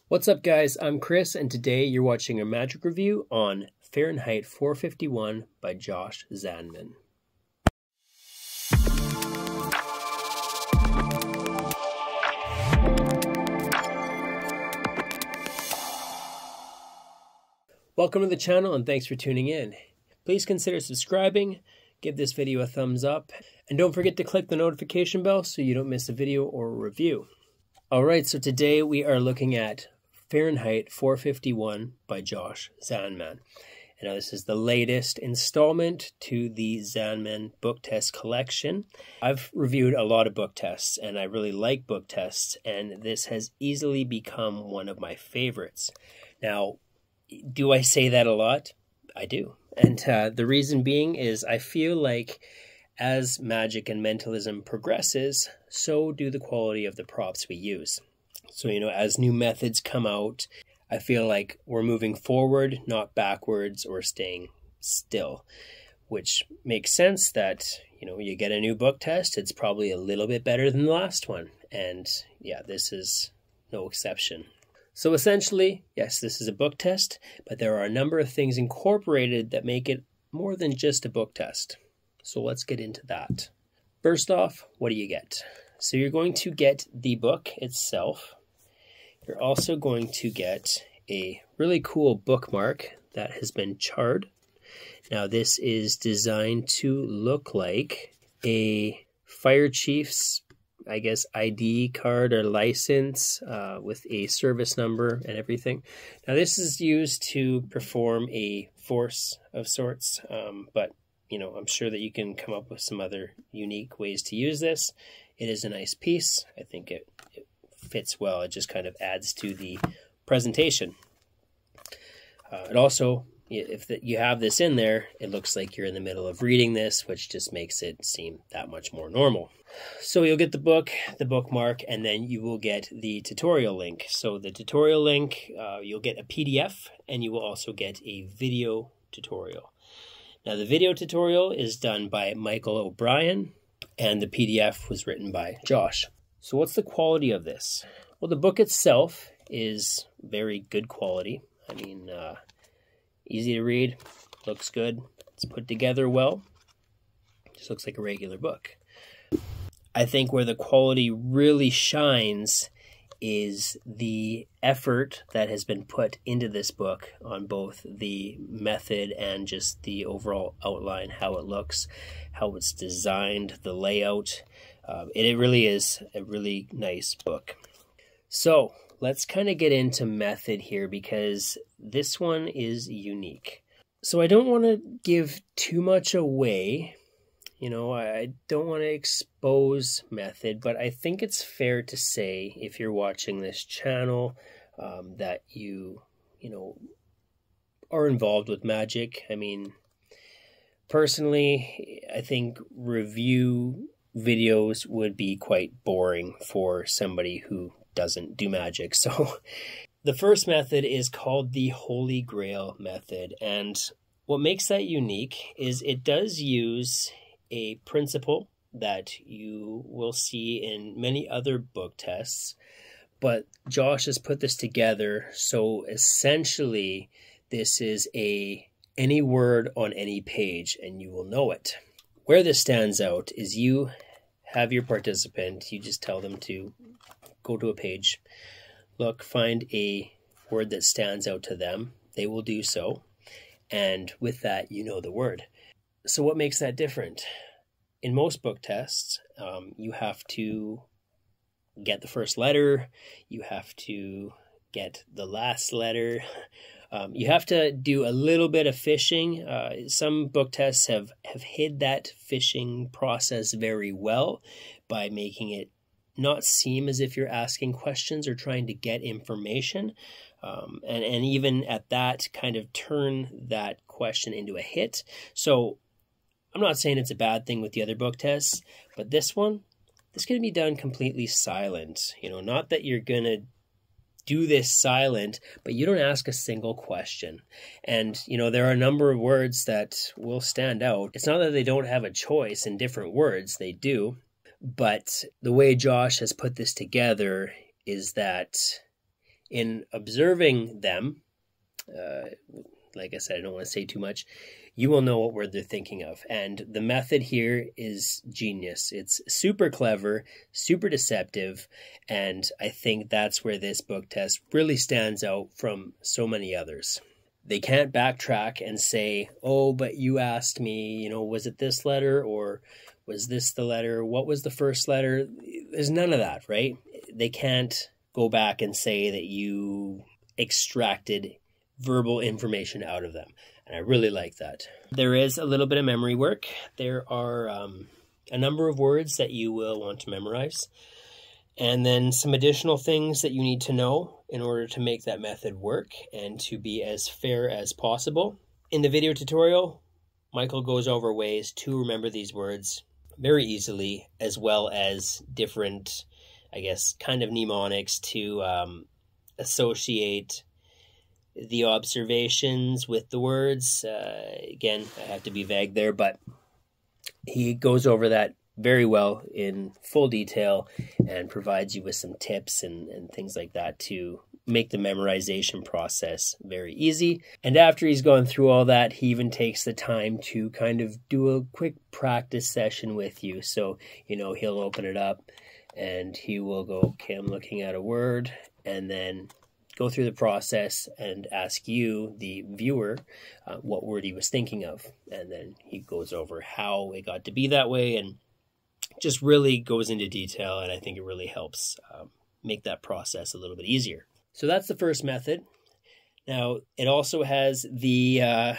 What's up, guys? I'm Chris, and today you're watching a magic review on Fahrenheit 451 by Josh Zandman. Welcome to the channel, and thanks for tuning in. Please consider subscribing, give this video a thumbs up, and don't forget to click the notification bell so you don't miss a video or a review. Alright, so today we are looking at Fahrenheit 451 by Josh Zandman. And now this is the latest installment to the Zandman book test collection. I've reviewed a lot of book tests, and I really like book tests, and this has easily become one of my favorites. Now, do I say that a lot? I do. And the reason being is I feel like as magic and mentalism progresses, so do the quality of the props we use. So, as new methods come out, I feel like we're moving forward, not backwards or staying still, which makes sense that, you get a new book test, it's probably a little bit better than the last one. And yeah, this is no exception. So essentially, yes, this is a book test, but there are a number of things incorporated that make it more than just a book test. So let's get into that. First off, what do you get? So you're going to get the book itself. You're also going to get a really cool bookmark that has been charred. Now this is designed to look like a fire chief's, ID card or license with a service number and everything. Now this is used to perform a force of sorts, but I'm sure that you can come up with some other unique ways to use this. It is a nice piece. I think it fits well. It just kind of adds to the presentation. It also, if you have this in there, it looks like you're in the middle of reading this, which just makes it seem that much more normal. So you'll get the book, the bookmark, and then you will get the tutorial link. So the tutorial link, you'll get a PDF, and you will also get a video tutorial. Now the video tutorial is done by Michael O'Brien, and the PDF was written by Josh. So what's the quality of this? Well, the book itself is very good quality. I mean, easy to read, looks good, it's put together well. Just looks like a regular book. I think where the quality really shines is the effort that has been put into this book on both the method and just the overall outline, how it looks, how it's designed, the layout. It really is a really nice book. So let's kind of get into method here because this one is unique. So I don't want to give too much away. I don't want to expose method, but I think it's fair to say if you're watching this channel that you are involved with magic. I mean, personally, I think review videos would be quite boring for somebody who doesn't do magic. So the first method is called the Holy Grail method. And what makes that unique is it does use a principle that you will see in many other book tests, but Josh has put this together. So essentially this is any word on any page and you will know it. Where this stands out is you have your participant, you just tell them to go to a page, look, find a word that stands out to them. They will do so. And with that, you know the word. So what makes that different? In most book tests, you have to get the first letter. You have to get the last letter. You have to do a little bit of fishing. Some book tests have hid that fishing process very well by making it not seem as if you're asking questions or trying to get information. And even at that, kind of turn that question into a hit. So I'm not saying it's a bad thing with the other book tests, but this can be done completely silent. Not that you're going to do this silent, but you don't ask a single question. And, there are a number of words that will stand out. It's not that they don't have a choice in different words, they do. But the way Josh has put this together is that In observing them, like I said, I don't want to say too much, you will know what word they're thinking of. And the method here is genius. It's super clever, super deceptive, and I think that's where this book test really stands out from so many others. They can't backtrack and say, oh, but you asked me, was it this letter or was this the letter? What was the first letter? There's none of that, right? They can't go back and say that you extracted verbal information out of them. And I really like that. There is a little bit of memory work. There are a number of words that you will want to memorize, and then some additional things that you need to know in order to make that method work and to be as fair as possible. In the video tutorial, Michael goes over ways to remember these words very easily, as well as different, I guess, kind of mnemonics to associate the observations with the words. Again, I have to be vague there, but he goes over that very well in full detail and provides you with some tips and things like that to make the memorization process very easy. And after he's gone through all that, he even takes the time to kind of do a quick practice session with you. So, he'll open it up and he will go, okay, I'm looking at a word, and then go through the process and ask you, the viewer, what word he was thinking of. And then he goes over how it got to be that way and just really goes into detail. And I think it really helps make that process a little bit easier. So that's the first method. Now, it also has the, how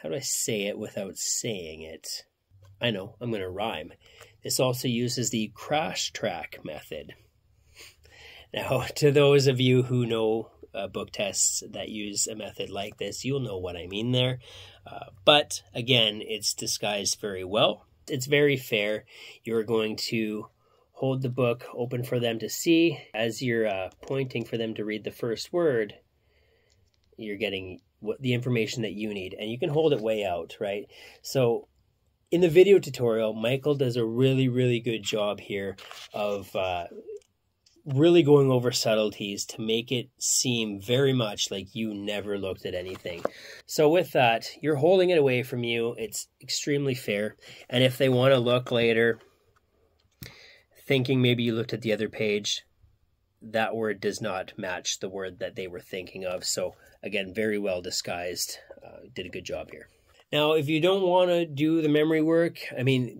do I say it without saying it? I know, I'm going to rhyme. This also uses the crash track method. Now, to those of you who know book tests that use a method like this, you'll know what I mean there. But again, it's disguised very well. It's very fair. You're going to hold the book open for them to see. As you're pointing for them to read the first word, you're getting the information that you need. And you can hold it way out, right? So in the video tutorial, Michael does a really, really good job here of really going over subtleties to make it seem very much like you never looked at anything. So with that, you're holding it away from you. It's extremely fair. And if they want to look later, thinking maybe you looked at the other page, that word does not match the word that they were thinking of. So again, very well disguised. Did a good job here. Now, if you don't want to do the memory work,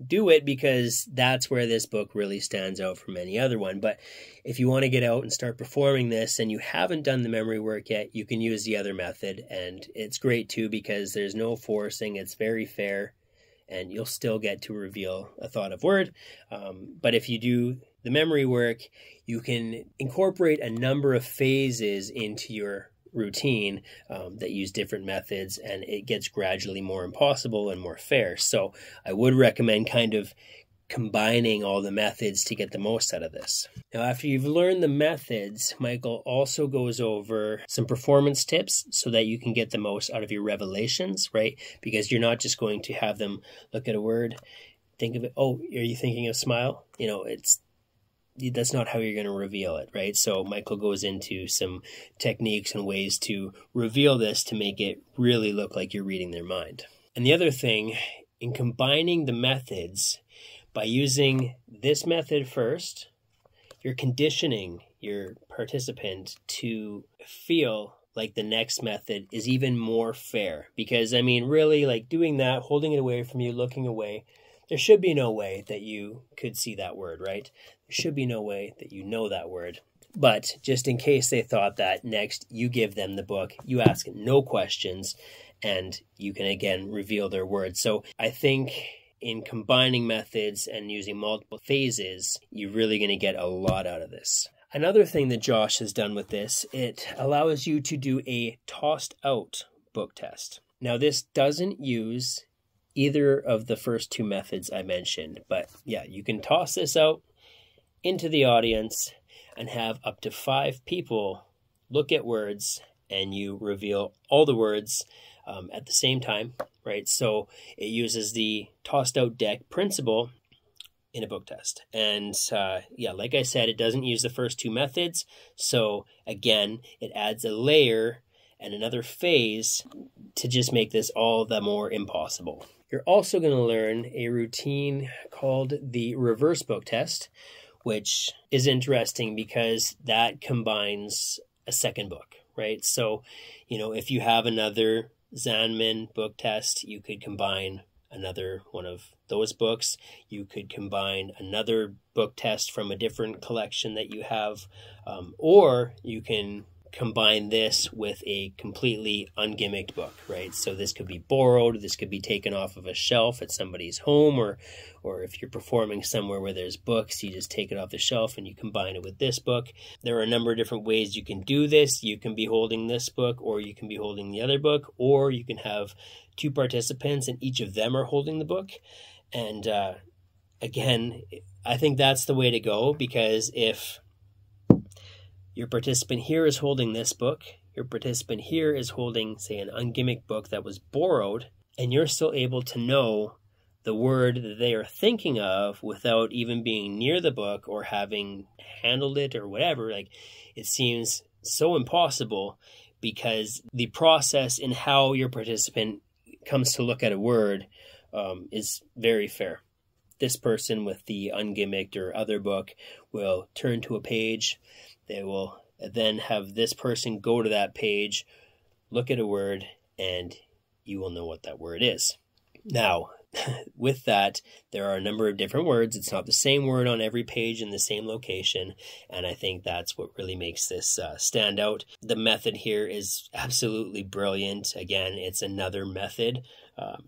do it, because that's where this book really stands out from any other one. But if you want to get out and start performing this and you haven't done the memory work yet, you can use the other method. And it's great too, because there's no forcing. It's very fair, and you'll still get to reveal a thought of word. But if you do the memory work, you can incorporate a number of phases into your routine that use different methods, and it gets gradually more impossible and more fair. So I would recommend kind of combining all the methods to get the most out of this. Now, after you've learned the methods, Michael also goes over some performance tips so that you can get the most out of your revelations, right? Because you're not just going to have them look at a word, think of it, oh, are you thinking of smile? That's not how you're going to reveal it, right? So Michael goes into some techniques and ways to reveal this to make it really look like you're reading their mind. And the other thing, in combining the methods, by using this method first, you're conditioning your participant to feel like the next method is even more fair. Because, really, like doing that, holding it away from you, looking away, there should be no way that you could see that word, right? There should be no way that you know that word. But just in case they thought that, next you give them the book, you ask no questions, and you can again reveal their words. So I think in combining methods and using multiple phases, you're really going to get a lot out of this. Another thing that Josh has done with this, it allows you to do a tossed out book test. Now, this doesn't use either of the first two methods I mentioned, but yeah, you can toss this out into the audience and have up to 5 people look at words, and you reveal all the words at the same time, right? So it uses the tossed out deck principle in a book test. And yeah, like I said, it doesn't use the first two methods. So again, it adds a layer and another phase to just make this all the more impossible. You're also going to learn a routine called the reverse book test, which is interesting because that combines a second book, right? So, you know, if you have another Zandman book test, you could combine another one of those books. You could combine another book test from a different collection that you have, or you can combine this with a completely ungimmicked book, right? So this could be borrowed, this could be taken off of a shelf at somebody's home, or if you're performing somewhere where there's books, you just take it off the shelf and you combine it with this book. There are a number of different ways you can do this. You can be holding this book, or you can be holding the other book, or you can have two participants and each of them are holding the book. And again, I think that's the way to go, because if your participant here is holding this book, your participant here is holding, say, an ungimmicked book that was borrowed, and you're still able to know the word that they are thinking of without even being near the book or having handled it or whatever, like, it seems so impossible, because the process in how your participant comes to look at a word is very fair. This person with the ungimmicked or other book will turn to a page. They will then have this person go to that page, look at a word, and you will know what that word is. Now, with that, there are a number of different words. It's not the same word on every page in the same location, and I think that's what really makes this stand out. The method here is absolutely brilliant. Again, it's another method.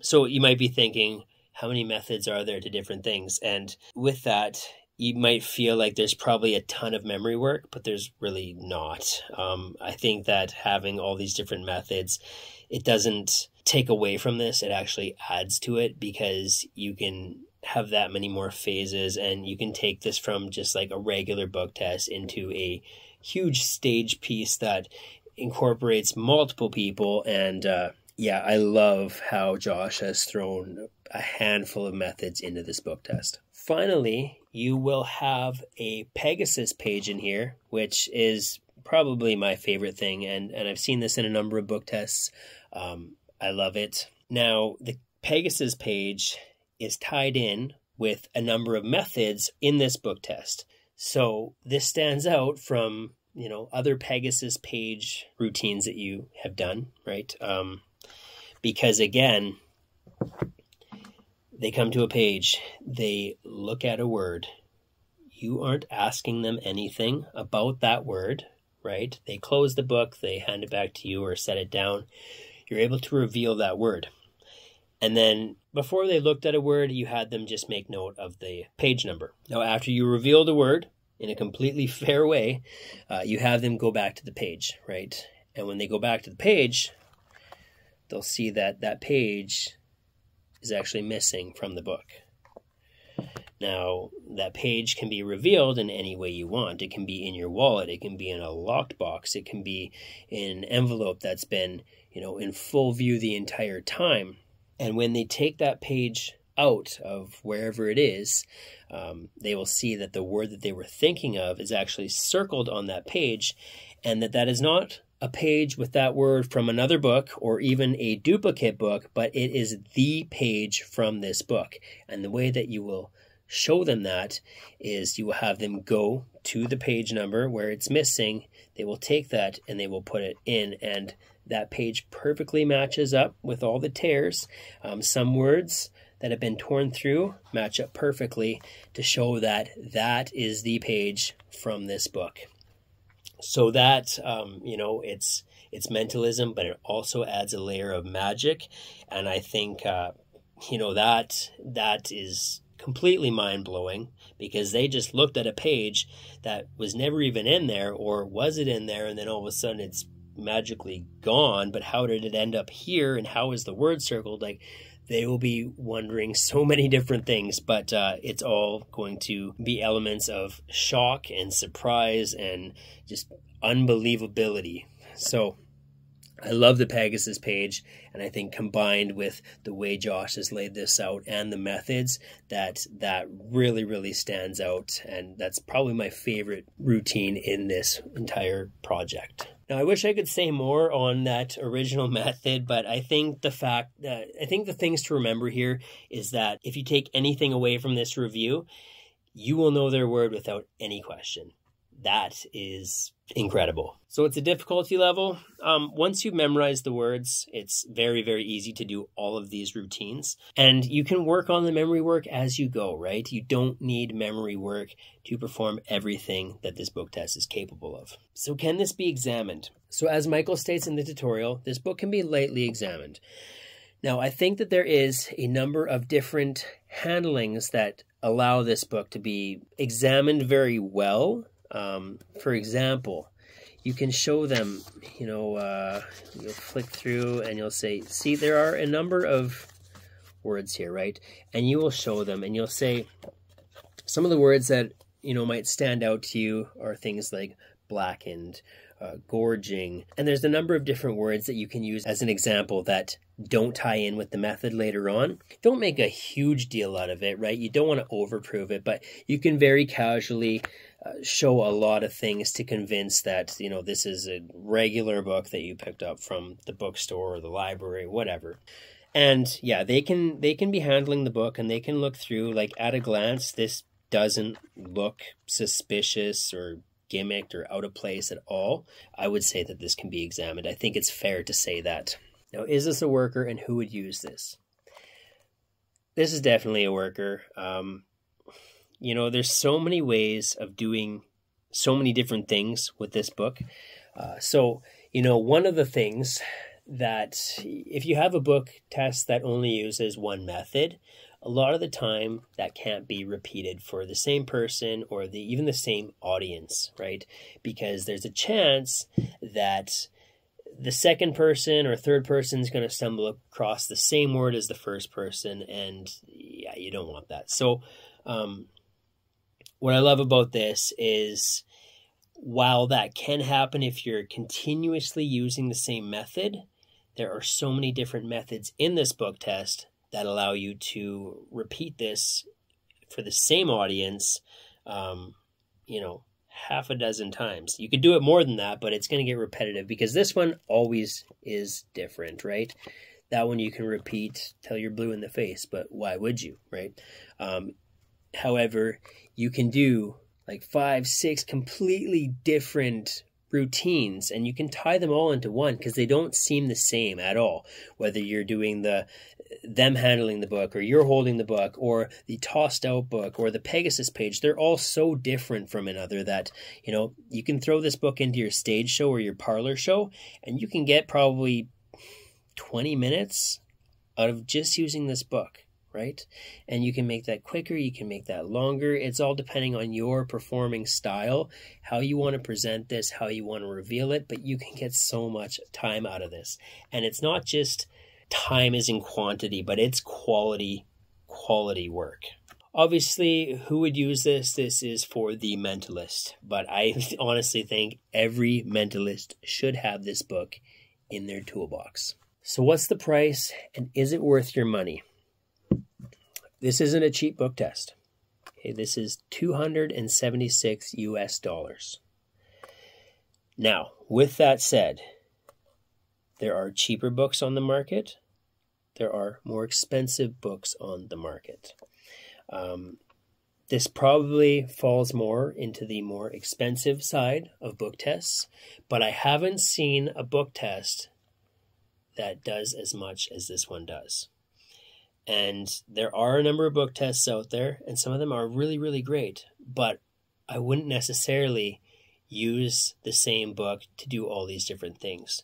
So you might be thinking, how many methods are there to different things? And with that, you might feel like there's probably a ton of memory work, but there's really not. I think that having all these different methods, it doesn't take away from this. It actually adds to it, because you can have that many more phases, and you can take this from just like a regular book test into a huge stage piece that incorporates multiple people. And yeah, I love how Josh has thrown a handful of methods into this book test. Finally, you will have a Pegasus page in here, which is probably my favorite thing, and I've seen this in a number of book tests. I love it. Now, the Pegasus page is tied in with a number of methods in this book test. So this stands out from, you know, other Pegasus page routines that you have done, right? Because again, they come to a page, they look at a word. You aren't asking them anything about that word, right? They close the book, they hand it back to you or set it down. You're able to reveal that word. And then before they looked at a word, you had them just make note of the page number. Now, after you reveal the word in a completely fair way, you have them go back to the page, right? And when they go back to the page, they'll see that that page is actually missing from the book. Now, that page can be revealed in any way you want. It can be in your wallet. It can be in a locked box. It can be in an envelope that's been, you know, in full view the entire time. And when they take that page out of wherever it is, they will see that the word that they were thinking of is actually circled on that page, and that is not a page with that word from another book or even a duplicate book, but it is the page from this book. And the way that you will show them that is you will have them go to the page number where it's missing. They will take that and they will put it in, and that page perfectly matches up with all the tears. Some words that have been torn through match up perfectly to show that that is the page from this book. So that, you know, it's mentalism, but it also adds a layer of magic. And I think, you know, that is completely mind-blowing, because they just looked at a page that was never even in there, or was it in there, and then all of a sudden it's magically gone. But how did it end up here, and how is the word circled? Like, they will be wondering so many different things, but it's all going to be elements of shock and surprise and just unbelievability. So I love the Pegasus page, and I think combined with the way Josh has laid this out and the methods, that really, really stands out, and that's probably my favorite routine in this entire project. Now, I wish I could say more on that original method, but I think the things to remember here is that if you take anything away from this review, you will know their word without any question. That is incredible. So it's a difficulty level. Once you memorize the words, it's very, very easy to do all of these routines. And you can work on the memory work as you go, right? You don't need memory work to perform everything that this book test is capable of. So can this be examined? So as Michael states in the tutorial, this book can be lightly examined. Now, I think that there is a number of different handlings that allow this book to be examined very well. For example, you can show them, you'll flick through and you'll say, see, there are a number of words here, right? And you will show them and you'll say some of the words that, might stand out to you are things like blackened, gorging. And there's a number of different words that you can use as an example that don't tie in with the method later on. Don't make a huge deal out of it, right? You don't want to overprove it, but you can very casually show a lot of things to convince that, this is a regular book that you picked up from the bookstore or the library, whatever. And yeah, they can be handling the book and they can look through, like at a glance, this doesn't look suspicious or gimmicked or out of place at all. I would say that this can be examined. I think it's fair to say that. Now, is this a worker and who would use this? This is definitely a worker. There's so many ways of doing so many different things with this book. One of the things that if you have a book test that only uses one method, a lot of the time that can't be repeated for the same person or even the same audience, right? Because there's a chance that the second person or third person is going to stumble across the same word as the first person, and yeah, you don't want that. So what I love about this is while that can happen if you're continuously using the same method, there are so many different methods in this book test that allow you to repeat this for the same audience, half a dozen times. You could do it more than that, but it's going to get repetitive because this one always is different, right? That one you can repeat till you're blue in the face, but why would you, right? However, you can do like 5, 6 completely different routines and you can tie them all into one because they don't seem the same at all. Whether you're doing them handling the book or you're holding the book or the tossed out book or the Pegasus page, they're all so different from another that, you can throw this book into your stage show or your parlor show and you can get probably 20 minutes out of just using this book. Right? And you can make that quicker, you can make that longer. It's all depending on your performing style, how you want to present this, how you want to reveal it, but you can get so much time out of this. And it's not just time as in quantity, but it's quality work. Obviously, who would use this? This is for the mentalist, but I honestly think every mentalist should have this book in their toolbox. So what's the price and is it worth your money? This isn't a cheap book test. Okay, this is $276 US. Now, with that said, there are cheaper books on the market. There are more expensive books on the market. This probably falls more into the more expensive side of book tests, but I haven't seen a book test that does as much as this one does. And there are a number of book tests out there, and some of them are really, really great. But I wouldn't necessarily use the same book to do all these different things.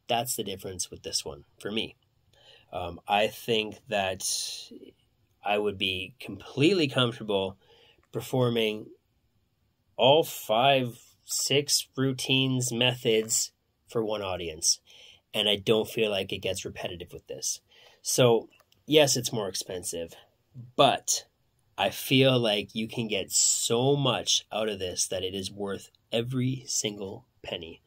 That's the difference with this one for me. I think that I would be completely comfortable performing all 5, 6 routines, methods for one audience. And I don't feel like it gets repetitive with this. So yes, it's more expensive, but I feel like you can get so much out of this that it is worth every single penny.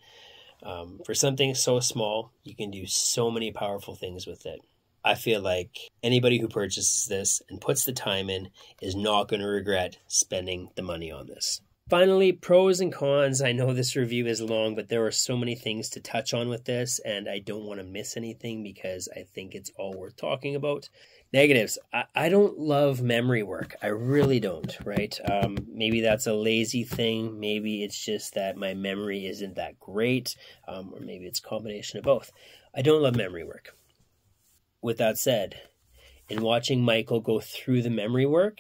For something so small, you can do so many powerful things with it. I feel like anybody who purchases this and puts the time in is not going to regret spending the money on this. Finally, pros and cons. I know this review is long, but there are so many things to touch on with this, and I don't want to miss anything because I think it's all worth talking about. Negatives. I don't love memory work. I really don't, right? Maybe that's a lazy thing. Maybe it's just that my memory isn't that great, or maybe it's a combination of both. I don't love memory work. With that said, in watching Michael go through the memory work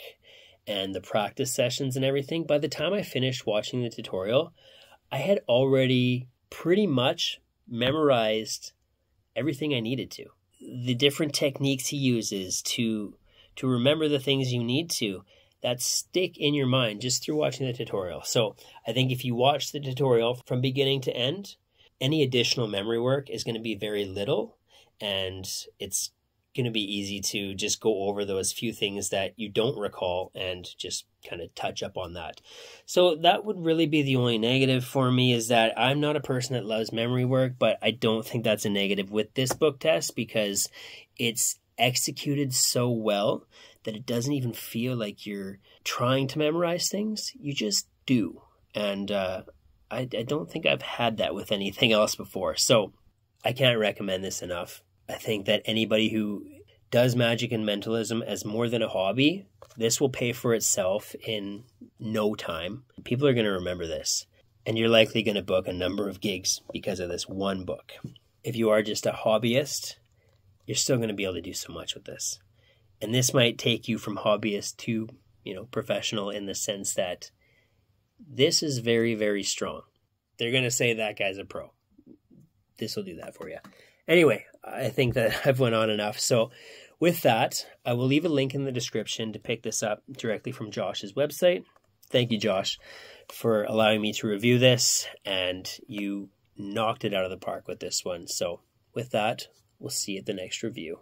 and the practice sessions and everything, by the time I finished watching the tutorial, I had already pretty much memorized everything I needed to. The different techniques he uses to remember the things you need to, that stick in your mind just through watching the tutorial. So I think if you watch the tutorial from beginning to end, any additional memory work is going to be very little, and it's going to be easy to just go over those few things that you don't recall and just kind of touch up on that. So that would really be the only negative for me, is that I'm not a person that loves memory work, but I don't think that's a negative with this book test because it's executed so well that it doesn't even feel like you're trying to memorize things. You just do. And I don't think I've had that with anything else before. So I can't recommend this enough. I think that anybody who does magic and mentalism as more than a hobby, this will pay for itself in no time. People are going to remember this, and you're likely going to book a number of gigs because of this one book. If you are just a hobbyist, you're still going to be able to do so much with this. And this might take you from hobbyist to, professional, in the sense that this is very, very strong. They're going to say that guy's a pro. This will do that for you. Anyway, I think that I've went on enough. So with that, I will leave a link in the description to pick this up directly from Josh's website. Thank you, Josh, for allowing me to review this, and you knocked it out of the park with this one. So with that, we'll see you at the next review.